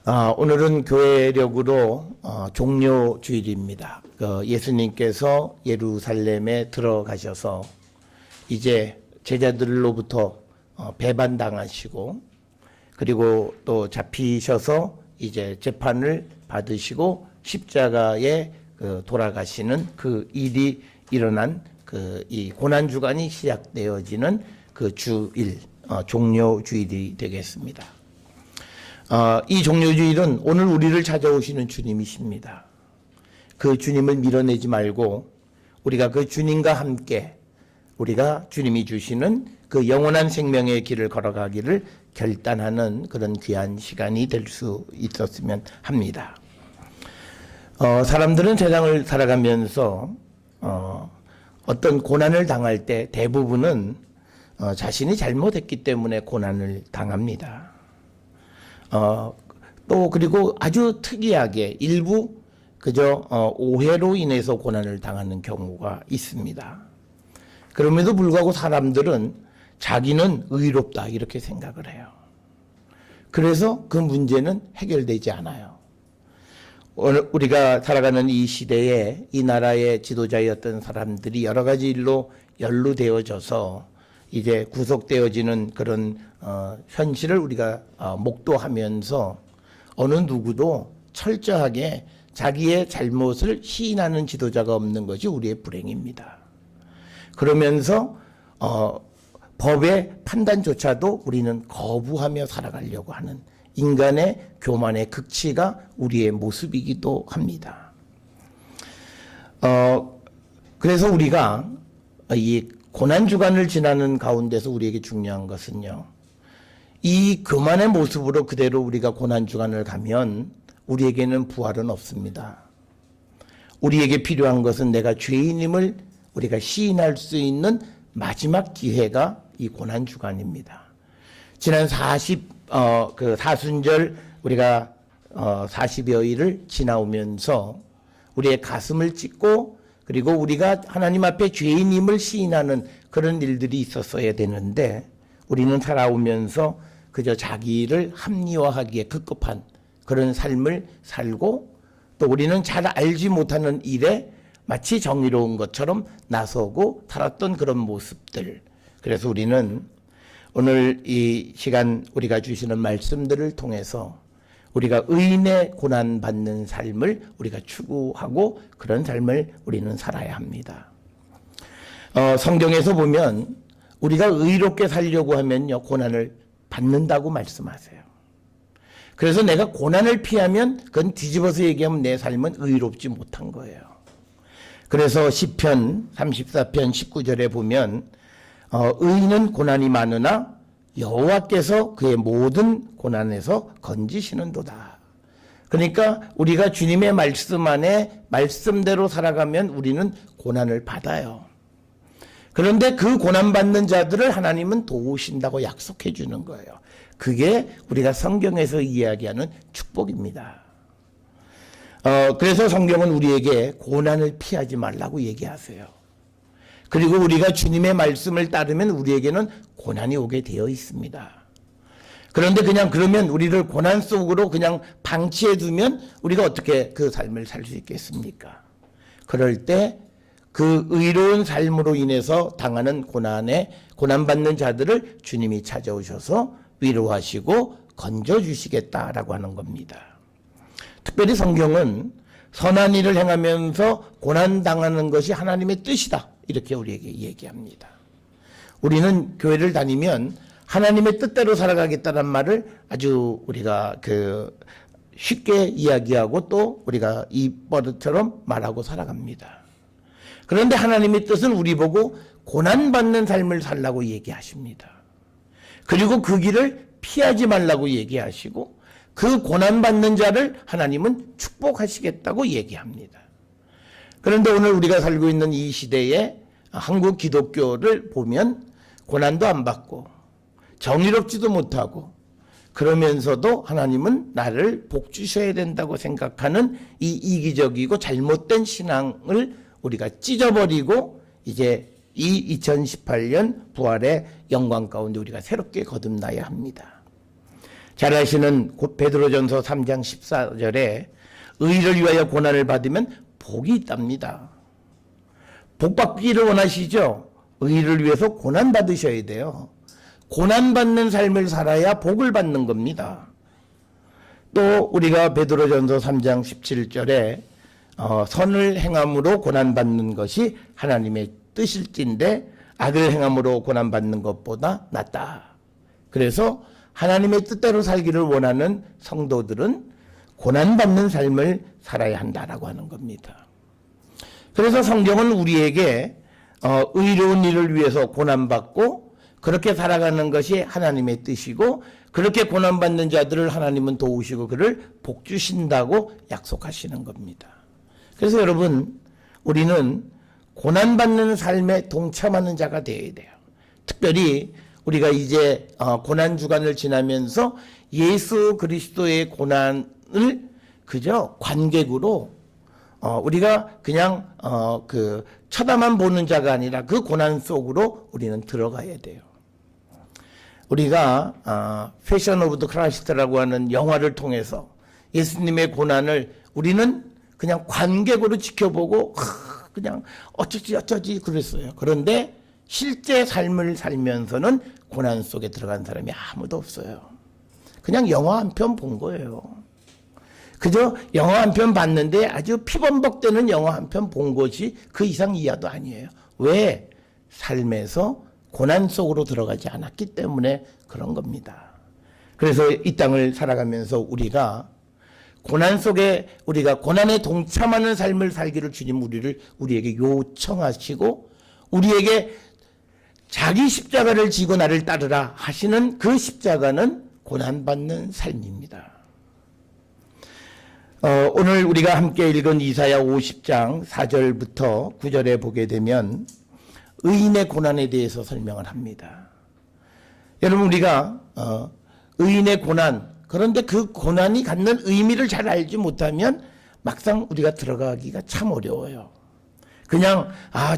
오늘은 교회력으로 종료주일입니다. 예수님께서 예루살렘에 들어가셔서 이제 제자들로부터 배반당하시고 그리고 또 잡히셔서 이제 재판을 받으시고 십자가에 돌아가시는 그 일이 일어난 이 고난주간이 시작되어지는 그 주일, 종료주일이 되겠습니다. 이 종료주일은 오늘 우리를 찾아오시는 주님이십니다. 그 주님을 밀어내지 말고 우리가 그 주님과 함께 우리가 주님이 주시는 그 영원한 생명의 길을 걸어가기를 결단하는 그런 귀한 시간이 될 수 있었으면 합니다. 사람들은 세상을 살아가면서 어떤 고난을 당할 때 대부분은 자신이 잘못했기 때문에 고난을 당합니다. 또 그리고 아주 특이하게 일부 그저 오해로 인해서 고난을 당하는 경우가 있습니다. 그럼에도 불구하고 사람들은 자기는 의롭다 이렇게 생각을 해요. 그래서 그 문제는 해결되지 않아요. 오늘 우리가 살아가는 이 시대에 이 나라의 지도자였던 사람들이 여러 가지 일로 연루되어져서 이제 구속되어지는 그런 현실을 우리가 목도하면서 어느 누구도 철저하게 자기의 잘못을 시인하는 지도자가 없는 것이 우리의 불행입니다. 그러면서 법의 판단조차도 우리는 거부하며 살아가려고 하는 인간의 교만의 극치가 우리의 모습이기도 합니다. 그래서 우리가 이 고난주간을 지나는 가운데서 우리에게 중요한 것은요, 이 교만의 모습으로 그대로 우리가 고난주간을 가면 우리에게는 부활은 없습니다. 우리에게 필요한 것은 내가 죄인임을 우리가 시인할 수 있는 마지막 기회가 이 고난주간입니다. 지난 사순절 우리가 40여일을 지나오면서 우리의 가슴을 찢고 그리고 우리가 하나님 앞에 죄인임을 시인하는 그런 일들이 있었어야 되는데 우리는 살아오면서 그저 자기를 합리화하기에 급급한 그런 삶을 살고 또 우리는 잘 알지 못하는 일에 마치 정의로운 것처럼 나서고 살았던 그런 모습들. 그래서 우리는 오늘 이 시간 우리가 주시는 말씀들을 통해서 우리가 의인의 고난받는 삶을 우리가 추구하고 그런 삶을 우리는 살아야 합니다. 성경에서 보면 우리가 의롭게 살려고 하면요, 고난을 받는다고 말씀하세요. 그래서 내가 고난을 피하면 그건 뒤집어서 얘기하면 내 삶은 의롭지 못한 거예요. 그래서 시편 34편 19절에 보면 의인은 고난이 많으나 여호와께서 그의 모든 고난에서 건지시는도다. 그러니까 우리가 주님의 말씀 안에 말씀대로 살아가면 우리는 고난을 받아요. 그런데 그 고난받는 자들을 하나님은 도우신다고 약속해 주는 거예요. 그게 우리가 성경에서 이야기하는 축복입니다. 그래서 성경은 우리에게 고난을 피하지 말라고 얘기하세요. 그리고 우리가 주님의 말씀을 따르면 우리에게는 고난이 오게 되어 있습니다. 그런데 그냥 그러면 우리를 고난 속으로 그냥 방치해 두면 우리가 어떻게 그 삶을 살 수 있겠습니까? 그럴 때 그 의로운 삶으로 인해서 당하는 고난받는 자들을 주님이 찾아오셔서 위로하시고 건져주시겠다라고 하는 겁니다. 특별히 성경은 선한 일을 행하면서 고난당하는 것이 하나님의 뜻이다. 이렇게 우리에게 얘기합니다. 우리는 교회를 다니면 하나님의 뜻대로 살아가겠다는 말을 아주 우리가 쉽게 이야기하고 또 우리가 입버릇처럼 말하고 살아갑니다. 그런데 하나님의 뜻은 우리 보고 고난받는 삶을 살라고 얘기하십니다. 그리고 그 길을 피하지 말라고 얘기하시고 그 고난받는 자를 하나님은 축복하시겠다고 얘기합니다. 그런데 오늘 우리가 살고 있는 이 시대에 한국 기독교를 보면 고난도 안 받고 정의롭지도 못하고 그러면서도 하나님은 나를 복 주셔야 된다고 생각하는 이 이기적이고 잘못된 신앙을 우리가 찢어버리고 이제 이 2018년 부활의 영광 가운데 우리가 새롭게 거듭나야 합니다. 잘 아시는 베드로전서 3장 14절에 의를 위하여 고난을 받으면 복이 있답니다. 복 받기를 원하시죠? 의를 위해서 고난 받으셔야 돼요. 고난 받는 삶을 살아야 복을 받는 겁니다. 또 우리가 베드로전서 3장 17절에 선을 행함으로 고난 받는 것이 하나님의 뜻일진데 악을 행함으로 고난 받는 것보다 낫다. 그래서 하나님의 뜻대로 살기를 원하는 성도들은 고난받는 삶을 살아야 한다라고 하는 겁니다. 그래서 성경은 우리에게 의로운 일을 위해서 고난받고 그렇게 살아가는 것이 하나님의 뜻이고 그렇게 고난받는 자들을 하나님은 도우시고 그를 복주신다고 약속하시는 겁니다. 그래서 여러분, 우리는 고난받는 삶에 동참하는 자가 되어야 돼요. 특별히 우리가 이제 고난주간을 지나면서 예수 그리스도의 고난을 그저 관객으로 우리가 그냥 쳐다만 보는 자가 아니라 그 고난 속으로 우리는 들어가야 돼요. 우리가 패션 오브 더 크라이스트라고 하는 영화를 통해서 예수님의 고난을 우리는 그냥 관객으로 지켜보고 그냥 어쩌지 그랬어요. 그런데 실제 삶을 살면서는 고난 속에 들어간 사람이 아무도 없어요. 그냥 영화 한 편 본 거예요. 그저 영화 한 편 봤는데 아주 피범벅되는 영화 한 편 본 것이 그 이상 이하도 아니에요. 왜? 삶에서 고난 속으로 들어가지 않았기 때문에 그런 겁니다. 그래서 이 땅을 살아가면서 우리가 고난 속에 우리가 고난에 동참하는 삶을 살기를 주님 우리에게 요청하시고 우리에게 자기 십자가를 지고 나를 따르라 하시는 그 십자가는 고난받는 삶입니다. 오늘 우리가 함께 읽은 이사야 50장 4절부터 9절에 보게 되면 의인의 고난에 대해서 설명을 합니다. 여러분, 우리가 의인의 고난, 그런데 그 고난이 갖는 의미를 잘 알지 못하면 막상 우리가 들어가기가 참 어려워요. 그냥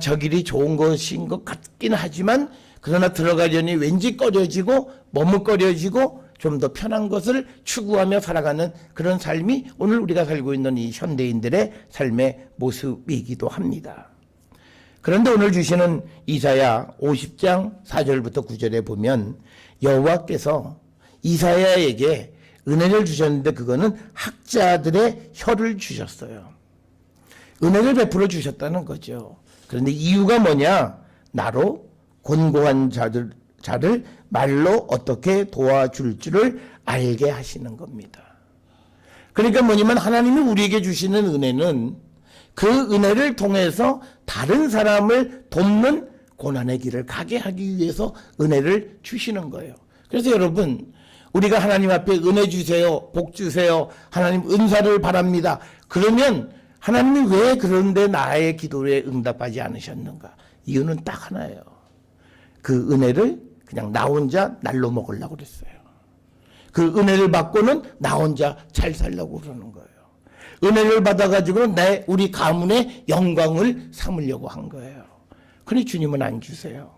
저 길이 좋은 것인 것 같긴 하지만 그러나 들어가려니 왠지 꺼려지고 머뭇거려지고 좀 더 편한 것을 추구하며 살아가는 그런 삶이 오늘 우리가 살고 있는 이 현대인들의 삶의 모습이기도 합니다. 그런데 오늘 주시는 이사야 50장 4절부터 9절에 보면 여호와께서 이사야에게 은혜를 주셨는데 그거는 학자들의 혀를 주셨어요. 은혜를 베풀어 주셨다는 거죠. 그런데 이유가 뭐냐? 나로 곤고한 자를 말로 어떻게 도와줄 줄을 알게 하시는 겁니다. 그러니까 뭐냐면 하나님이 우리에게 주시는 은혜는 그 은혜를 통해서 다른 사람을 돕는 고난의 길을 가게 하기 위해서 은혜를 주시는 거예요. 그래서 여러분, 우리가 하나님 앞에 은혜 주세요, 복 주세요, 하나님 은사를 바랍니다. 그러면 하나님이 왜 그런데 나의 기도에 응답하지 않으셨는가? 이유는 딱 하나예요. 그 은혜를 그냥 나 혼자 날로 먹으려고 그랬어요. 그 은혜를 받고는 나 혼자 잘 살려고 그러는 거예요. 은혜를 받아가지고 우리 가문의 영광을 삼으려고 한 거예요. 그러니 주님은 안 주세요.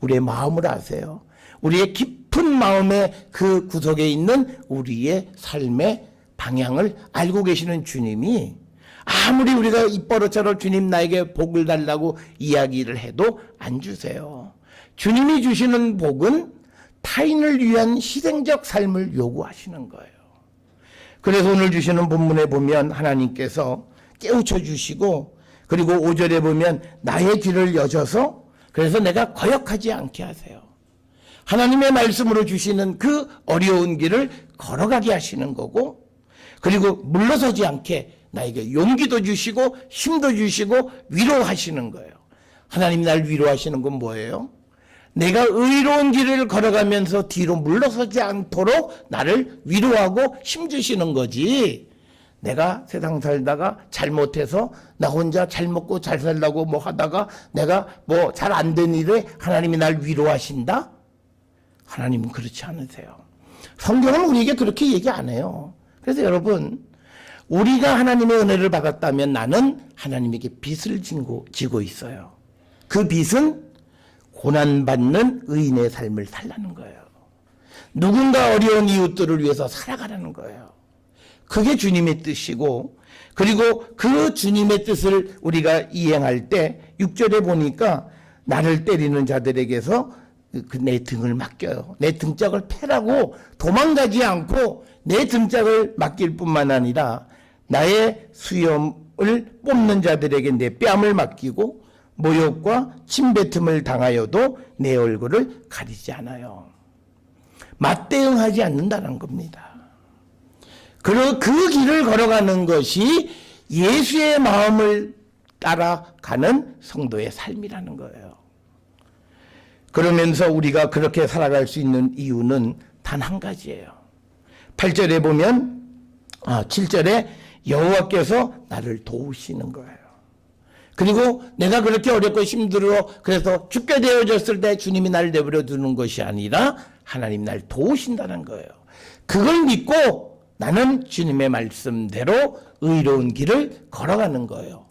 우리의 마음을 아세요. 우리의 깊은 마음의 그 구석에 있는 우리의 삶의 방향을 알고 계시는 주님이 아무리 우리가 입버릇처럼 주님 나에게 복을 달라고 이야기를 해도 안 주세요. 주님이 주시는 복은 타인을 위한 희생적 삶을 요구하시는 거예요. 그래서 오늘 주시는 본문에 보면 하나님께서 깨우쳐 주시고 그리고 5절에 보면 나의 길을 여셔서 그래서 내가 거역하지 않게 하세요. 하나님의 말씀으로 주시는 그 어려운 길을 걸어가게 하시는 거고 그리고 물러서지 않게 나에게 용기도 주시고 힘도 주시고 위로하시는 거예요. 하나님이 날 위로하시는 건 뭐예요? 내가 의로운 길을 걸어가면서 뒤로 물러서지 않도록 나를 위로하고 힘주시는 거지. 내가 세상 살다가 잘못해서 나 혼자 잘 먹고 잘 살려고 뭐 하다가 내가 뭐 잘 안 된 일에 하나님이 날 위로하신다? 하나님은 그렇지 않으세요. 성경은 우리에게 그렇게 얘기 안 해요. 그래서 여러분, 우리가 하나님의 은혜를 받았다면 나는 하나님에게 빚을 지고 있어요. 그 빚은 고난받는 의인의 삶을 살라는 거예요. 누군가 어려운 이웃들을 위해서 살아가라는 거예요. 그게 주님의 뜻이고, 그리고 그 주님의 뜻을 우리가 이행할 때 6절에 보니까 나를 때리는 자들에게서 내 등을 맡겨요. 내 등짝을 패라고 도망가지 않고 내 등짝을 맡길 뿐만 아니라 나의 수염을 뽑는 자들에게 내 뺨을 맡기고 모욕과 침뱉음을 당하여도 내 얼굴을 가리지 않아요. 맞대응하지 않는다는 겁니다. 그 길을 걸어가는 것이 예수의 마음을 따라가는 성도의 삶이라는 거예요. 그러면서 우리가 그렇게 살아갈 수 있는 이유는 단 한 가지예요. 8절에 보면 7절에 여호와께서 나를 도우시는 거예요. 그리고 내가 그렇게 어렵고 힘들어 그래서 죽게 되어졌을 때 주님이 나를 내버려 두는 것이 아니라 하나님 날 도우신다는 거예요. 그걸 믿고 나는 주님의 말씀대로 의로운 길을 걸어가는 거예요.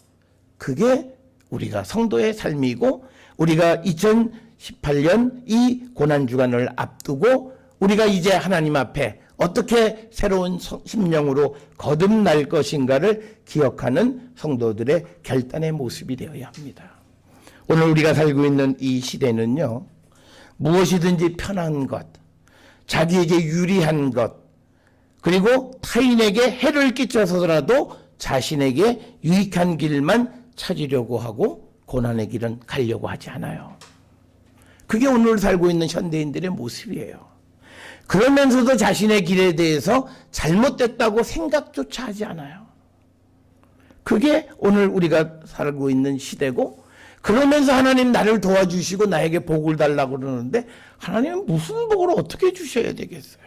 그게 우리가 성도의 삶이고, 우리가 2018년 이 고난주간을 앞두고 우리가 이제 하나님 앞에 어떻게 새로운 심령으로 거듭날 것인가를 기억하는 성도들의 결단의 모습이 되어야 합니다. 오늘 우리가 살고 있는 이 시대는요, 무엇이든지 편한 것, 자기에게 유리한 것, 그리고 타인에게 해를 끼쳐서라도 자신에게 유익한 길만 찾으려고 하고 고난의 길은 가려고 하지 않아요. 그게 오늘 살고 있는 현대인들의 모습이에요. 그러면서도 자신의 길에 대해서 잘못됐다고 생각조차 하지 않아요. 그게 오늘 우리가 살고 있는 시대고, 그러면서 하나님 나를 도와주시고 나에게 복을 달라고 그러는데 하나님은 무슨 복을 어떻게 주셔야 되겠어요?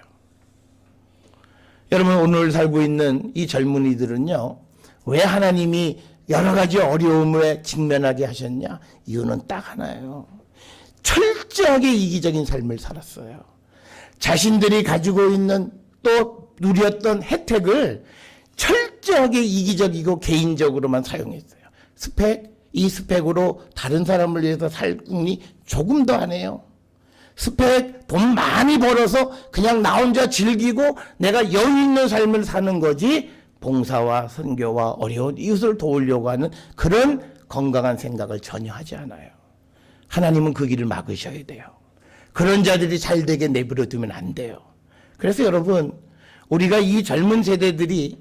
여러분, 오늘 살고 있는 이 젊은이들은요, 왜 하나님이 여러 가지 어려움에 직면하게 하셨냐? 이유는 딱 하나예요. 철저하게 이기적인 삶을 살았어요. 자신들이 가지고 있는 또 누렸던 혜택을 철저하게 이기적이고 개인적으로만 사용했어요. 이 스펙으로 다른 사람을 위해서 살 궁리 조금 더 안 해요. 돈 많이 벌어서 그냥 나 혼자 즐기고 내가 여유 있는 삶을 사는 거지, 봉사와 선교와 어려운 이웃을 도우려고 하는 그런 건강한 생각을 전혀 하지 않아요. 하나님은 그 길을 막으셔야 돼요. 그런 자들이 잘되게 내버려 두면 안 돼요. 그래서 여러분, 우리가 이 젊은 세대들이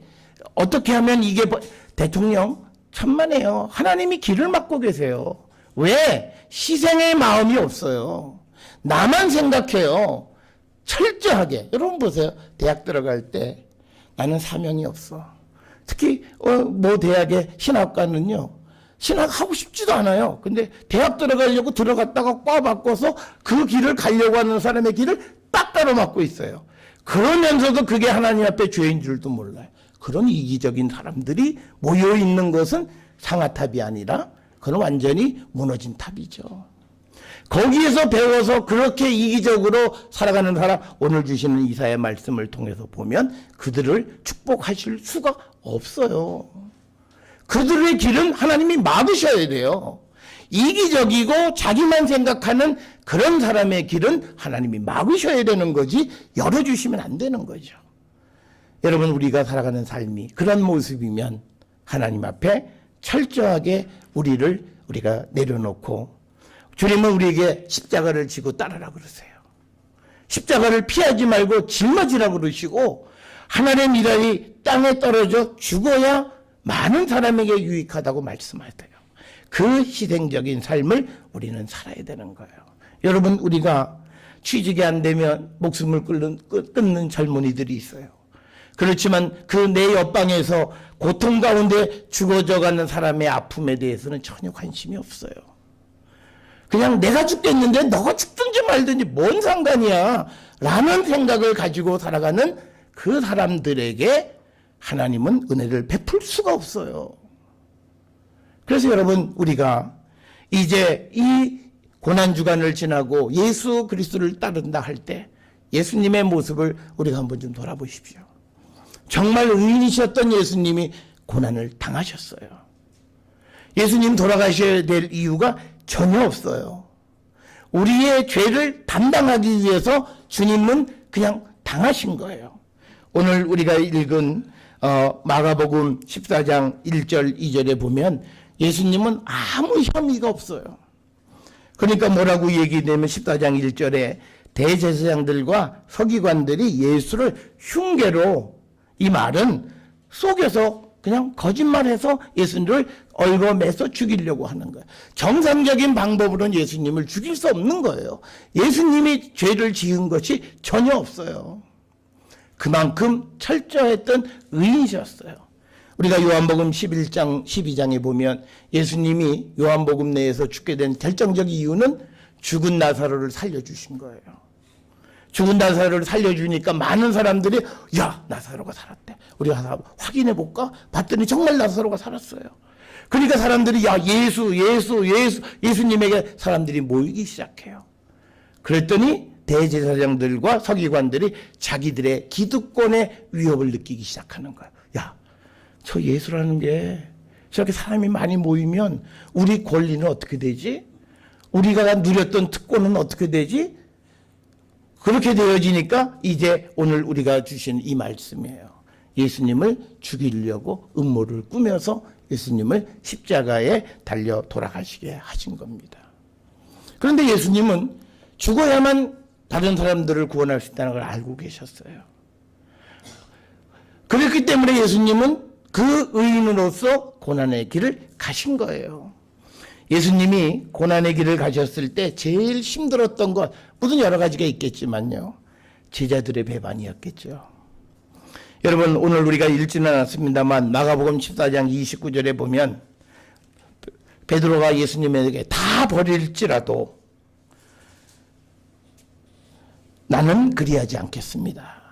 어떻게 하면 이게 대통령 천만에요. 하나님이 길을 막고 계세요. 왜? 희생의 마음이 없어요. 나만 생각해요. 철저하게. 여러분 보세요. 대학 들어갈 때 나는 사명이 없어. 특히 뭐 대학의 신학과는요, 신학하고 싶지도 않아요. 근데 대학 들어가려고 들어갔다가 과 바꿔서 그 길을 가려고 하는 사람의 길을 딱 가로막고 있어요. 그러면서도 그게 하나님 앞에 죄인 줄도 몰라요. 그런 이기적인 사람들이 모여있는 것은 상아탑이 아니라 그건 완전히 무너진 탑이죠. 거기에서 배워서 그렇게 이기적으로 살아가는 사람, 오늘 주시는 이사야의 말씀을 통해서 보면 그들을 축복하실 수가 없어요. 그들의 길은 하나님이 막으셔야 돼요. 이기적이고 자기만 생각하는 그런 사람의 길은 하나님이 막으셔야 되는 거지 열어주시면 안 되는 거죠. 여러분, 우리가 살아가는 삶이 그런 모습이면 하나님 앞에 철저하게 우리가 내려놓고, 주님은 우리에게 십자가를 지고 따르라 그러세요. 십자가를 피하지 말고 짊어지라 그러시고, 하나님의 미랄이 땅에 떨어져 죽어야 많은 사람에게 유익하다고 말씀하세요. 그 희생적인 삶을 우리는 살아야 되는 거예요. 여러분, 우리가 취직이 안 되면 목숨을 끊는 젊은이들이 있어요. 그렇지만 그 내 옆방에서 고통 가운데 죽어져가는 사람의 아픔에 대해서는 전혀 관심이 없어요. 그냥 내가 죽겠는데 너가 죽든지 말든지 뭔 상관이야 라는 생각을 가지고 살아가는 그 사람들에게 하나님은 은혜를 베풀 수가 없어요. 그래서 여러분, 우리가 이제 이 고난주간을 지나고 예수 그리스도를 따른다 할 때 예수님의 모습을 우리가 한번 좀 돌아보십시오. 정말 의인이셨던 예수님이 고난을 당하셨어요. 예수님 돌아가셔야 될 이유가 전혀 없어요. 우리의 죄를 담당하기 위해서 주님은 그냥 당하신 거예요. 오늘 우리가 읽은 마가복음 14장 1절 2절에 보면 예수님은 아무 혐의가 없어요. 그러니까 뭐라고 얘기되면 14장 1절에 대제사장들과 서기관들이 예수를 흉계로, 이 말은 속여서 그냥 거짓말해서 예수님을 얽어매서 죽이려고 하는 거예요. 정상적인 방법으로는 예수님을 죽일 수 없는 거예요. 예수님이 죄를 지은 것이 전혀 없어요. 그만큼 철저했던 의인이셨어요. 우리가 요한복음 11장 12장에 보면 예수님이 요한복음 내에서 죽게 된 결정적 이유는 죽은 나사로를 살려주신 거예요. 죽은 나사로를 살려주니까 많은 사람들이 야, 나사로가 살았대, 우리가 확인해 볼까? 봤더니 정말 나사로가 살았어요. 그러니까 사람들이 야, 예수님에게 사람들이 모이기 시작해요. 그랬더니 대제사장들과 서기관들이 자기들의 기득권의 위협을 느끼기 시작하는 거예요. 야, 저 예수라는 게 저렇게 사람이 많이 모이면 우리 권리는 어떻게 되지? 우리가 누렸던 특권은 어떻게 되지? 그렇게 되어지니까 이제 오늘 우리가 주신 이 말씀이에요. 예수님을 죽이려고 음모를 꾸며서 예수님을 십자가에 달려 돌아가시게 하신 겁니다. 그런데 예수님은 죽어야만 다른 사람들을 구원할 수 있다는 걸 알고 계셨어요. 그렇기 때문에 예수님은 그 의인으로서 고난의 길을 가신 거예요. 예수님이 고난의 길을 가셨을 때 제일 힘들었던 것, 무슨 여러 가지가 있겠지만요, 제자들의 배반이었겠죠. 여러분, 오늘 우리가 읽지는 않았습니다만 마가복음 14장 29절에 보면 베드로가 예수님에게 다 버릴지라도 나는 그리하지 않겠습니다.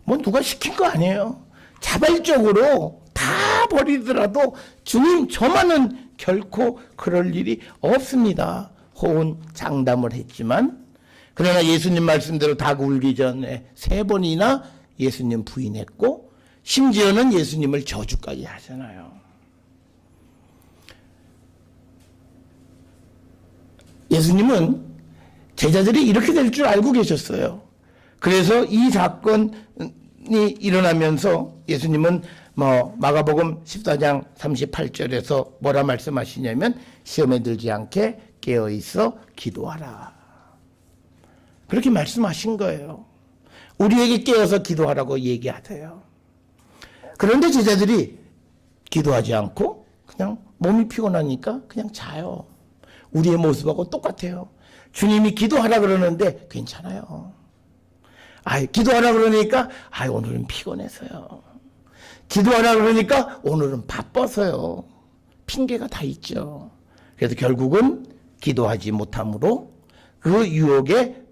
뭐 누가 시킨 거 아니에요. 자발적으로 다 버리더라도 주님, 저만은 결코 그럴 일이 없습니다. 호언 장담을 했지만, 그러나 예수님 말씀대로 닭 울기 전에 3번이나 예수님 부인했고, 심지어는 예수님을 저주까지 하잖아요. 예수님은 제자들이 이렇게 될 줄 알고 계셨어요. 그래서 이 사건이 일어나면서 예수님은 마가복음 14장 38절에서 뭐라 말씀하시냐면 시험에 들지 않게 깨어있어 기도하라. 그렇게 말씀하신 거예요. 우리에게 깨어서 기도하라고 얘기하세요. 그런데 제자들이 기도하지 않고 그냥 몸이 피곤하니까 그냥 자요. 우리의 모습하고 똑같아요. 주님이 기도하라 그러는데 괜찮아요. 기도하라 그러니까 오늘은 피곤해서요. 기도하라 그러니까 오늘은 바빠서요. 핑계가 다 있죠. 그래서 결국은 기도하지 못함으로 그 유혹에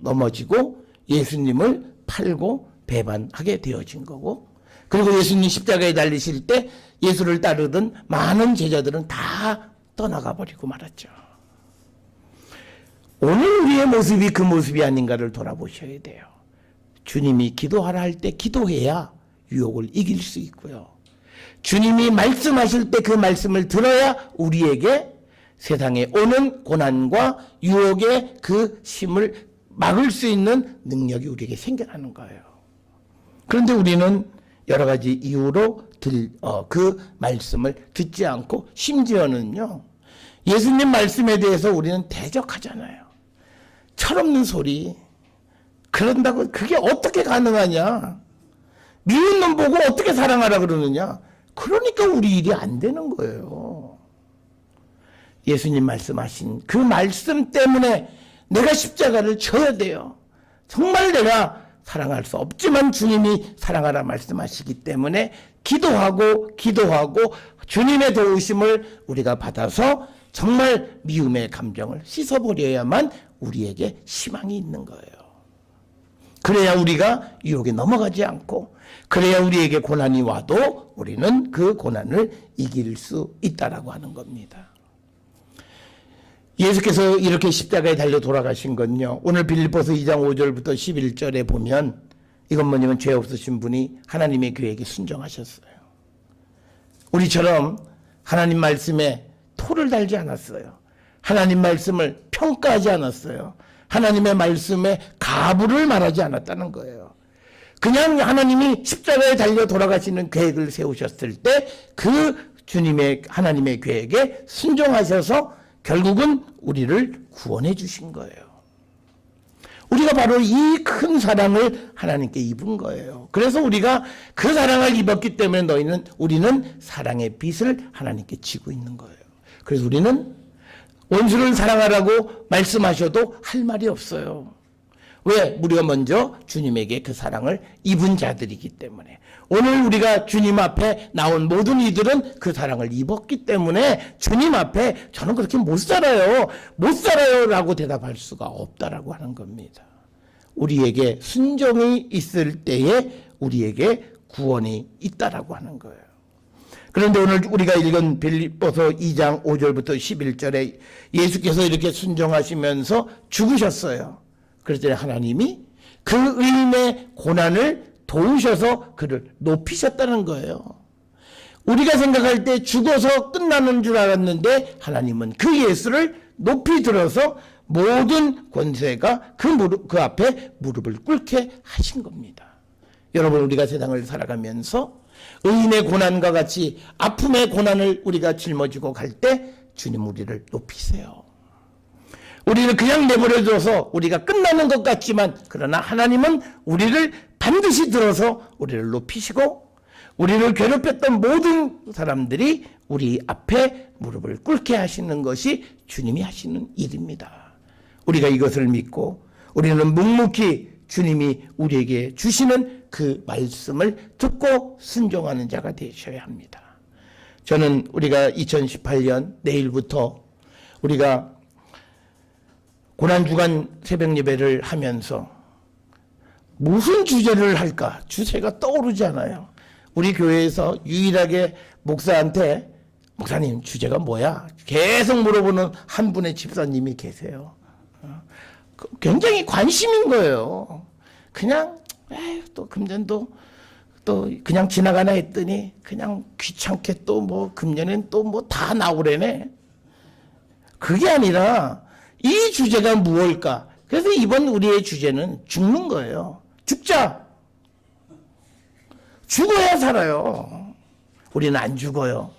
넘어지고 예수님을 팔고 배반하게 되어진 거고, 그리고 예수님 십자가에 달리실 때 예수를 따르던 많은 제자들은 다 떠나가 버리고 말았죠. 오늘 우리의 모습이 그 모습이 아닌가를 돌아보셔야 돼요. 주님이 기도하라 할 때 기도해야 유혹을 이길 수 있고요. 주님이 말씀하실 때 그 말씀을 들어야 우리에게 세상에 오는 고난과 유혹의 그 힘을 막을 수 있는 능력이 우리에게 생겨나는 거예요. 그런데 우리는 여러 가지 이유로 그 말씀을 듣지 않고, 심지어는요, 예수님 말씀에 대해서 우리는 대적하잖아요. 철없는 소리. 그런다고 그게 어떻게 가능하냐? 미운 놈 보고 어떻게 사랑하라 그러느냐? 그러니까 우리 일이 안 되는 거예요. 예수님 말씀하신 그 말씀 때문에 내가 십자가를 져야 돼요. 정말 내가 사랑할 수 없지만 주님이 사랑하라 말씀하시기 때문에 기도하고 주님의 도우심을 우리가 받아서 정말 미움의 감정을 씻어버려야만 우리에게 희망이 있는 거예요. 그래야 우리가 유혹에 넘어가지 않고, 그래야 우리에게 고난이 와도 우리는 그 고난을 이길 수 있다라고 하는 겁니다. 예수께서 이렇게 십자가에 달려 돌아가신 건요, 오늘 빌립보서 2장 5절부터 11절에 보면 이건 뭐냐면 죄 없으신 분이 하나님의 계획에 순종하셨어요. 우리처럼 하나님 말씀에 토를 달지 않았어요. 하나님 말씀을 평가하지 않았어요. 하나님의 말씀에 가부를 말하지 않았다는 거예요. 그냥 하나님이 십자가에 달려 돌아가시는 계획을 세우셨을 때 그 주님의 하나님의 계획에 순종하셔서 결국은 우리를 구원해 주신 거예요. 우리가 바로 이 큰 사랑을 하나님께 입은 거예요. 그래서 우리가 그 사랑을 입었기 때문에 우리는 사랑의 빚을 하나님께 지고 있는 거예요. 그래서 우리는 원수를 사랑하라고 말씀하셔도 할 말이 없어요. 왜? 우리가 먼저 주님에게 그 사랑을 입은 자들이기 때문에. 오늘 우리가 주님 앞에 나온 모든 이들은 그 사랑을 입었기 때문에 주님 앞에 저는 그렇게 못 살아요. 못 살아요 라고 대답할 수가 없다라고 하는 겁니다. 우리에게 순종이 있을 때에 우리에게 구원이 있다라고 하는 거예요. 그런데 오늘 우리가 읽은 빌립보서 2장 5절부터 11절에 예수께서 이렇게 순종하시면서 죽으셨어요. 그랬더니 하나님이 그 의인의 고난을 도우셔서 그를 높이셨다는 거예요. 우리가 생각할 때 죽어서 끝나는 줄 알았는데 하나님은 그 예수를 높이 들어서 모든 권세가 그 앞에 무릎을 꿇게 하신 겁니다. 여러분, 우리가 세상을 살아가면서 의인의 고난과 같이 아픔의 고난을 우리가 짊어지고 갈 때 주님 우리를 높이세요. 우리를 그냥 내버려둬서 우리가 끝나는 것 같지만 그러나 하나님은 우리를 반드시 들어서 우리를 높이시고 우리를 괴롭혔던 모든 사람들이 우리 앞에 무릎을 꿇게 하시는 것이 주님이 하시는 일입니다. 우리가 이것을 믿고 우리는 묵묵히 주님이 우리에게 주시는 그 말씀을 듣고 순종하는 자가 되셔야 합니다. 저는 우리가 2018년 내일부터 우리가 고난주간 새벽 예배를 하면서 무슨 주제를 할까? 주제가 떠오르지 않아요. 우리 교회에서 유일하게 목사한테 목사님 주제가 뭐야? 계속 물어보는 한 분의 집사님이 계세요. 굉장히 관심인 거예요. 그냥 또 금년도 또 그냥 지나가나 했더니 그냥 귀찮게 또 뭐 금년엔 또 뭐 다 나오래네. 그게 아니라 이 주제가 무엇일까? 그래서 이번 우리의 주제는 죽는 거예요. 죽자. 죽어야 살아요. 우리는 안 죽어요.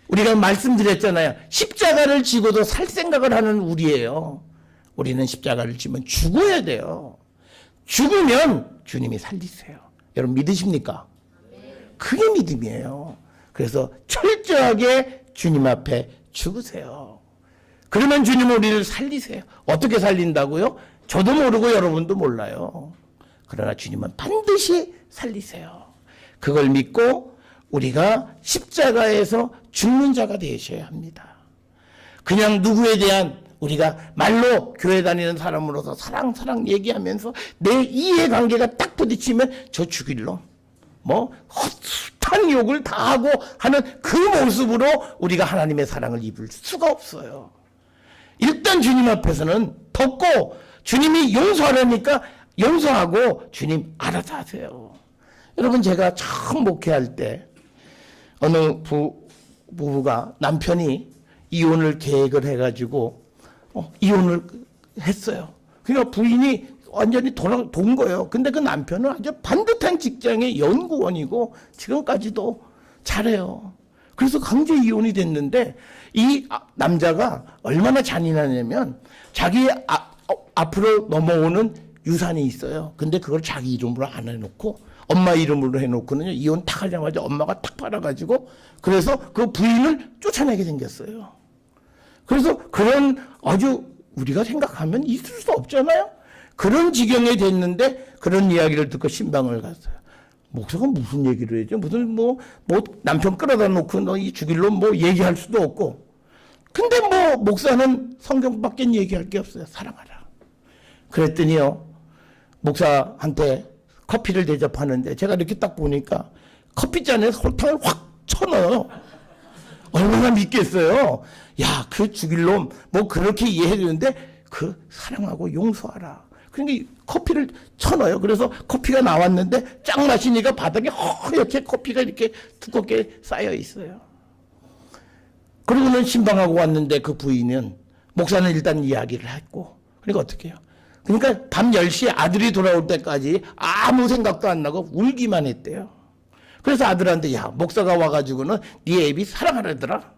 우리가 말씀드렸잖아요. 십자가를 지고도 살 생각을 하는 우리예요. 우리는 십자가를 지면 죽어야 돼요. 죽으면 주님이 살리세요. 여러분 믿으십니까? 그게 믿음이에요. 그래서 철저하게 주님 앞에 죽으세요. 그러면 주님은 우리를 살리세요. 어떻게 살린다고요? 저도 모르고 여러분도 몰라요. 그러나 주님은 반드시 살리세요. 그걸 믿고 우리가 십자가에서 죽는 자가 되셔야 합니다. 그냥 누구에 대한 우리가 말로 교회 다니는 사람으로서 사랑 얘기하면서 내 이해관계가 딱 부딪히면 저 죽일 놈, 뭐 헛한 욕을 다 하고 하는 그 모습으로 우리가 하나님의 사랑을 입을 수가 없어요. 일단 주님 앞에서는 덮고 주님이 용서하려니까 용서하고 주님 알아서 하세요. 여러분, 제가 처음 목회할 때 어느 부부가 남편이 이혼을 계획을 해가지고 이혼을 했어요. 그러니까 부인이 완전히 돈 거예요. 근데 그 남편은 아주 반듯한 직장의 연구원이고 지금까지도 잘해요. 그래서 강제 이혼이 됐는데 이 남자가 얼마나 잔인하냐면 자기 앞으로 넘어오는 유산이 있어요. 근데 그걸 자기 이름으로 안 해놓고 엄마 이름으로 해놓고는요, 이혼 탁 하자마자 엄마가 탁 팔아가지고 그래서 그 부인을 쫓아내게 생겼어요. 그래서 그런 아주 우리가 생각하면 있을 수 없잖아요. 그런 지경에 됐는데 그런 이야기를 듣고 신방을 갔어요. 목사가 무슨 얘기를 해죠? 무슨 뭐 남편 끌어다 놓고 너 이 죽일로 뭐 얘기할 수도 없고. 근데 뭐 목사는 성경밖에 얘기할 게 없어요. 사랑하라. 그랬더니요, 목사한테 커피를 대접하는데 제가 이렇게 딱 보니까 커피잔에 설탕을 확 쳐넣어요. 얼마나 믿겠어요. 야, 그 죽일 놈 뭐 그렇게 이해해 주는데 그 사랑하고 용서하라. 그러니까 커피를 쳐넣어요. 그래서 커피가 나왔는데 쫙 마시니까 바닥에 허옇게 커피가 이렇게 두껍게 쌓여 있어요. 그러고는 신방하고 왔는데 그 부인은 목사는 일단 이야기를 했고, 그러니까 어떻게 해요? 그러니까 밤 10시에 아들이 돌아올 때까지 아무 생각도 안 나고 울기만 했대요. 그래서 아들한테 야 목사가 와가지고는 네 애비 사랑하려더라.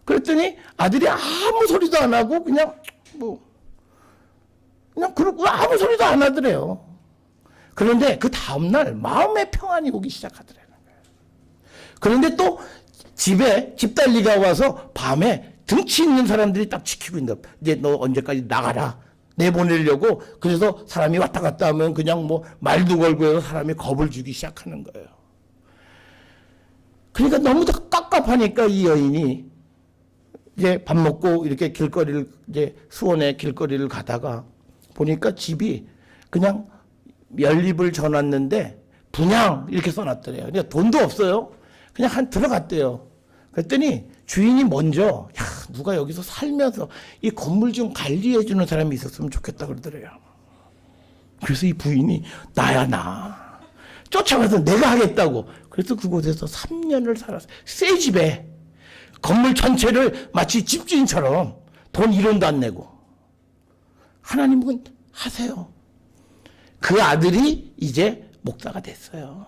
그랬더니 아들이 아무 소리도 안 하고 그냥 그러고 아무 소리도 안 하더래요. 그런데 그 다음날 마음의 평안이 오기 시작하더라고요. 그런데 또 집에 집달리가 와서 밤에 등치 있는 사람들이 딱 지키고 있는다. 이제 너 언제까지 나가라. 내보내려고. 그래서 사람이 왔다 갔다 하면 그냥 말도 걸고 해서 사람이 겁을 주기 시작하는 거예요. 그러니까 너무 깝깝하니까 이 여인이 이제 밥 먹고 이렇게 길거리를 이제 수원의 길거리를 가다가 보니까 집이 그냥 연립을 줘놨는데 분양 이렇게 써놨더래요. 그러니까 돈도 없어요. 그냥 들어갔대요. 그랬더니 주인이 먼저 야 누가 여기서 살면서 이 건물 좀 관리해주는 사람이 있었으면 좋겠다 그러더래요. 그래서 이 부인이 나야 나 쫓아가서 내가 하겠다고. 그래서 그곳에서 3년을 살았어요. 새 집에 건물 전체를 마치 집주인처럼 돈 1원도 안 내고. 하나님은 하세요. 그 아들이 이제 목사가 됐어요.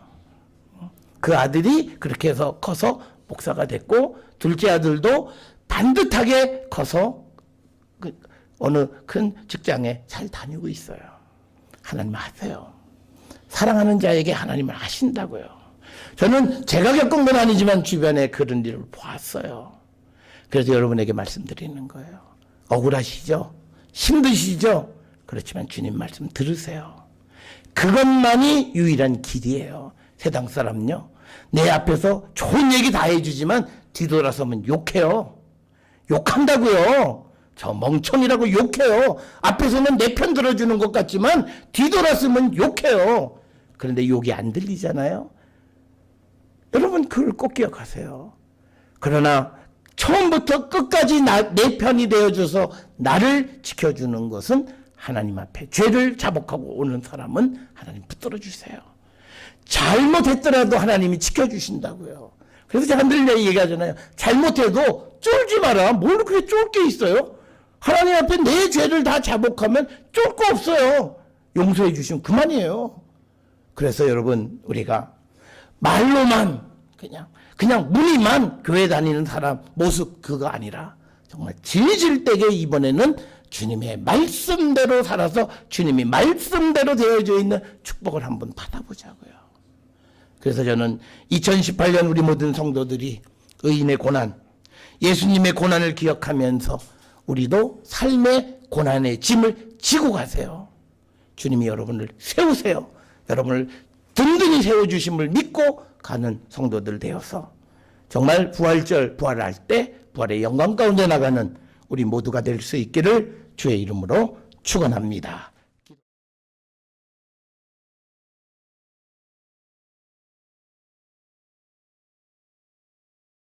그 아들이 그렇게 해서 커서 목사가 됐고 둘째 아들도 반듯하게 커서 어느 큰 직장에 잘 다니고 있어요. 하나님 하세요. 사랑하는 자에게 하나님을 하신다고요. 저는 제가 겪은 건 아니지만 주변에 그런 일을 보았어요. 그래서 여러분에게 말씀드리는 거예요. 억울하시죠? 힘드시죠? 그렇지만 주님 말씀 들으세요. 그것만이 유일한 길이에요. 세상 사람은요. 내 앞에서 좋은 얘기 다 해주지만 뒤돌아서면 욕해요. 욕한다고요. 저 멍청이라고 욕해요. 앞에서는 내 편 들어주는 것 같지만 뒤돌아서면 욕해요. 그런데 욕이 안 들리잖아요. 여러분 그걸 꼭 기억하세요. 그러나 처음부터 끝까지 내 편이 되어줘서 나를 지켜주는 것은 하나님 앞에 죄를 자복하고 오는 사람은 하나님 붙들어 주세요. 잘못했더라도 하나님이 지켜주신다고요. 그래서 제가 늘 얘기하잖아요. 잘못해도 쫄지 마라. 뭘 그렇게 쫄 게 있어요? 하나님 앞에 내 죄를 다 자복하면 쫄 거 없어요. 용서해 주시면 그만이에요. 그래서 여러분 우리가 말로만 그냥 무늬만 교회 다니는 사람 모습 그거 아니라 정말 진실되게 이번에는 주님의 말씀대로 살아서 주님이 말씀대로 되어져 있는 축복을 한번 받아보자고요. 그래서 저는 2018년 우리 모든 성도들이 의인의 고난, 예수님의 고난을 기억하면서 우리도 삶의 고난의 짐을 지고 가세요. 주님이 여러분을 세우세요. 여러분을 든든히 세워주심을 믿고 가는 성도들 되어서 정말 부활절 부활할 때 부활의 영광 가운데 나가는 우리 모두가 될 수 있기를 주의 이름으로 축원합니다.